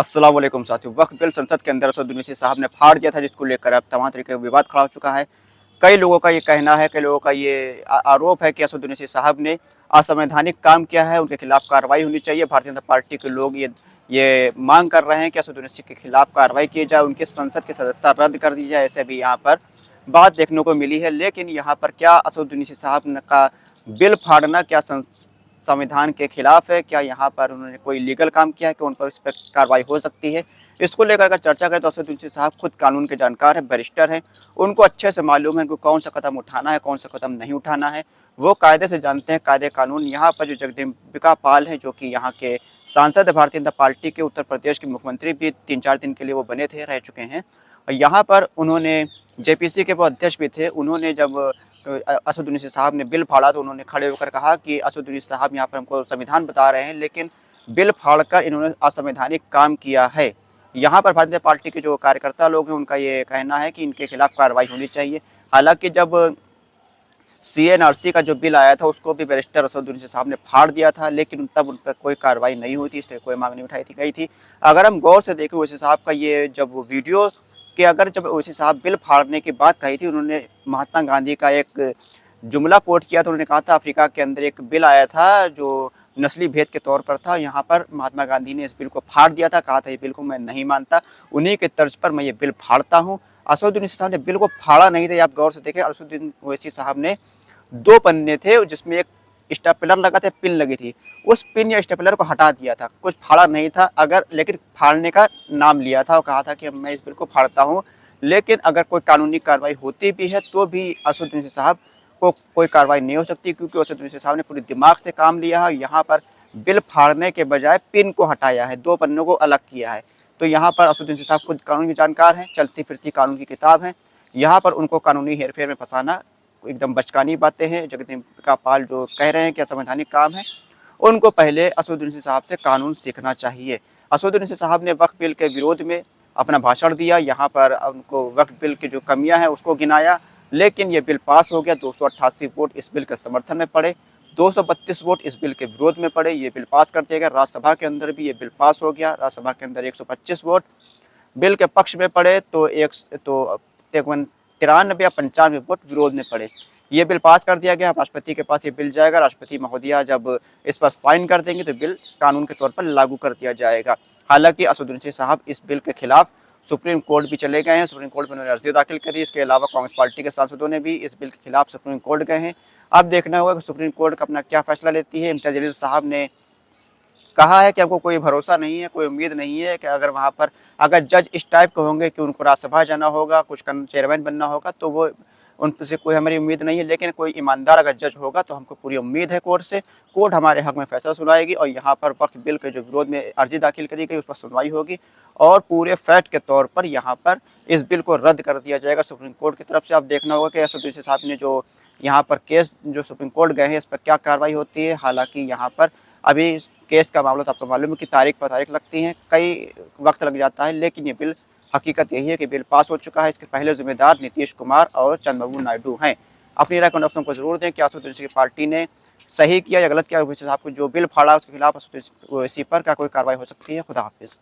अस्सलाम वालेकुम साथियों। वक्फ बिल संसद के अंदर असदुद्दीन साहब ने फाड़ दिया था, जिसको लेकर अब तमाम तरीके का विवाद खड़ा हो चुका है। कई लोगों का ये कहना है, कई लोगों का ये आरोप है कि असदुद्दीन साहब ने असंवैधानिक काम किया है, उनके खिलाफ कार्रवाई होनी चाहिए। भारतीय जनता पार्टी के लोग ये मांग कर रहे हैं कि असदुद्दीन के खिलाफ कार्रवाई की जाए, उनकी संसद की सदस्यता रद्द कर दी जाए। ऐसे भी यहाँ पर बात देखने को मिली है। लेकिन यहाँ पर क्या असदुद्दीन साहब का बिल फाड़ना क्या संविधान के खिलाफ है? क्या यहाँ पर उन्होंने कोई लीगल काम किया है कि उन पर इस पर कार्रवाई हो सकती है? इसको लेकर अगर चर्चा करें तो असदुद्दीन साहब खुद कानून के जानकार हैं, बैरिस्टर हैं। उनको अच्छे से मालूम है कि कौन सा कदम उठाना है, कौन सा कदम नहीं उठाना है। वो कायदे से जानते हैं, कायदे कानून। यहाँ पर जो जगदम्बिका पाल हैं, जो कि यहाँ के सांसद है भारतीय जनता पार्टी के, उत्तर प्रदेश के मुख्यमंत्री भी 3-4 दिन के लिए वो बने थे, रह चुके हैं। और यहाँ पर उन्होंने जेपीसी के वो अध्यक्ष भी थे। उन्होंने जब असदुद्दीन साहब ने बिल फाड़ा तो उन्होंने खड़े होकर कहा कि असदुद्दीन साहब यहाँ पर हमको संविधान बता रहे हैं, लेकिन बिल फाड़कर इन्होंने असंवैधानिक काम किया है। यहाँ पर भारतीय जनता पार्टी के जो कार्यकर्ता लोग हैं, उनका ये कहना है कि इनके खिलाफ कार्रवाई होनी चाहिए। हालांकि जब सीएनआरसी का जो बिल आया था, उसको भी बैरिस्टर असदुद्दीन साहब ने फाड़ दिया था, लेकिन तब उन पर कोई कार्रवाई नहीं हुई थी, इसलिए कोई मांग नहीं उठाई गई थी। अगर हम गौर से देखें ओवैसी साहब का ये जब वीडियो कि अगर जब ओवैसी साहब बिल फाड़ने की बात कही थी, उन्होंने महात्मा गांधी का एक जुमला कोट किया। तो उन्होंने कहा था अफ्रीका के अंदर एक बिल आया था जो नस्ली भेद के तौर पर था। यहाँ पर महात्मा गांधी ने इस बिल को फाड़ दिया था, कहा था ये बिल को मैं नहीं मानता, उन्हीं के तर्ज पर मैं ये बिल फाड़ता हूँ। असदुद्दीन साहब ने बिल को फाड़ा नहीं था। आप गौर से देखें, असदुद्दीन ओवैसी साहब ने 2 पन्ने थे जिसमें एक स्टेपलर लगा था, पिन लगी थी। उस पिन या स्टेपलर को हटा दिया था, कुछ फाड़ा नहीं था। अगर लेकिन फाड़ने का नाम लिया था और कहा था कि मैं इस बिल को फाड़ता हूँ। लेकिन अगर कोई कानूनी कार्रवाई होती भी है तो भी असदुद्दीन साहब को कोई कार्रवाई नहीं हो सकती, क्योंकि असदुद्दीन साहब ने पूरे दिमाग से काम लिया है। यहाँ पर बिल फाड़ने के बजाय पिन को हटाया है, 2 पन्नों को अलग किया है। तो यहाँ पर असदुद्दीन साहब खुद कानून के जानकार हैं, चलती फिरती कानून की किताब है। यहाँ पर उनको कानूनी हेरफेर में फंसाना एकदम बचकानी बातें हैं। जगदम्बिका पाल जो कह रहे हैं कि असंवैधानिक काम है, उनको पहले असदुद्दीन साहब से कानून सीखना चाहिए। असदुद्दीन साहब ने वक्फ बिल के विरोध में अपना भाषण दिया, यहाँ पर उनको वक्फ बिल की जो कमियां हैं उसको गिनाया। लेकिन ये बिल पास हो गया। 288 वोट इस बिल के समर्थन में पड़े, 232 वोट इस बिल के विरोध में पड़े। ये बिल पास कर दिया गया। राज्यसभा के अंदर भी ये बिल पास हो गया। राज्यसभा के अंदर 125 वोट बिल के पक्ष में पड़े, तो 93 या 95 वोट विरोध में पड़े। ये बिल पास कर दिया गया। राष्ट्रपति के पास ये बिल जाएगा। राष्ट्रपति महोदया जब इस पर साइन कर देंगे तो बिल कानून के तौर पर लागू कर दिया जाएगा। हालांकि असदुद्दीन साहब इस बिल के खिलाफ सुप्रीम कोर्ट भी चले गए हैं। सुप्रीम कोर्ट में उन्होंने अर्जी दाखिल करी। इसके अलावा कांग्रेस पार्टी के सांसदों ने भी इस बिल के खिलाफ सुप्रीम कोर्ट गए हैं। अब देखना होगा कि सुप्रीम कोर्ट का अपना क्या फैसला लेती है। इम्तियाज जलील साहब ने कहा है कि हमको कोई भरोसा नहीं है, कोई उम्मीद नहीं है कि अगर वहाँ पर अगर जज इस टाइप के होंगे कि उनको राज्यसभा जाना होगा, कुछ चेयरमैन बनना होगा, तो वो उनसे कोई हमारी उम्मीद नहीं है। लेकिन कोई ईमानदार अगर जज होगा तो हमको पूरी उम्मीद है कोर्ट से। कोर्ट हमारे हक में फैसला सुनाएगी और यहाँ पर वक्फ बिल के जो विरोध में अर्जी दाखिल करी गई उस पर सुनवाई होगी और पूरे फैक्ट के तौर पर यहाँ पर इस बिल को रद्द कर दिया जाएगा सुप्रीम कोर्ट की तरफ से। अब देखना होगा कि असदुद्दीन साहब ने जो यहाँ पर केस जो सुप्रीम कोर्ट गए हैं, इस पर क्या कार्रवाई होती है। हालांकि यहाँ पर अभी केस का मामला तो आपको मालूम है कि तारीख पर तारीख लगती है, कई वक्त लग जाता है। लेकिन ये बिल हकीकत यही है कि बिल पास हो चुका है। इसके पहले जिम्मेदार नीतीश कुमार और चंद्रबाबू नायडू हैं। अपनी राय कमेंट को जरूर दें कि असदुद्दीन की पार्टी ने सही किया या गलत किया। ओवैसी साहब को जो बिल फाड़ा उसके खिलाफ ओवैसी पर क्या कोई कार्रवाई हो सकती है। खुदा हाफिज़।